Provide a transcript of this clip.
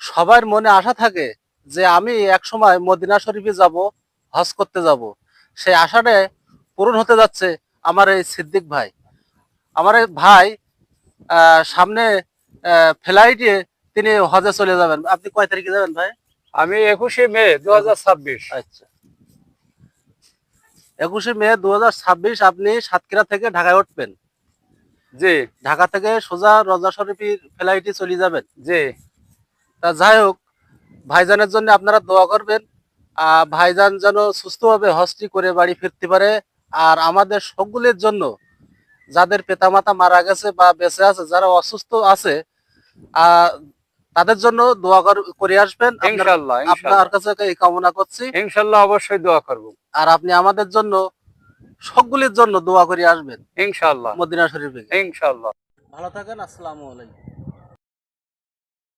সবার মনে আশা থাকে যে আমি এক সময় মদিনা শরীফে যাব, হজ করতে যাব। সেই আশাটা পূরণ হতে যাচ্ছে আমার এই সিদ্দিক ভাই। আমার এই ভাই সামনে ফ্লাইটে তিনি হজে চলে যাবেন। আপনি কয় তারিখে যাবেন ভাই? আমি 21শে মে 2026। আচ্ছা, 21শে মে 2026 আপনি সাতক্ষীরা থেকে ঢাকায় উঠবেন। জি ঢাকা থেকে সোজা রজা শরীফের ফ্লাইটে চলে যাবেন। জি তা যাই হোক, ভাইজানের জন্য আপনারা দোয়া করবেন। ভাইজান যেন সুস্থভাবে হজটি করে বাড়ি ফিরতে পারে। আর আমাদের সকলের জন্য, যাদের পিতামাতা মারা গেছে বা বেঁচে আছে, যারা অসুস্থ আছে, আহ তাদের জন্য দোয়া করে আসবেন। ইনশাআল্লাহ আপনার ইনশাআল্লাহ কাছে এই কামনা করছি। ইনশাআল্লাহ অবশ্যই দোয়া করব। আর আপনি আমাদের জন্য, সকলের জন্য দোয়া করে আসবেন ইনশাআল্লাহ মদিনা শরীফে। ইনশাআল্লাহ। ভালো থাকেন। আসসালামু আলাইকুম।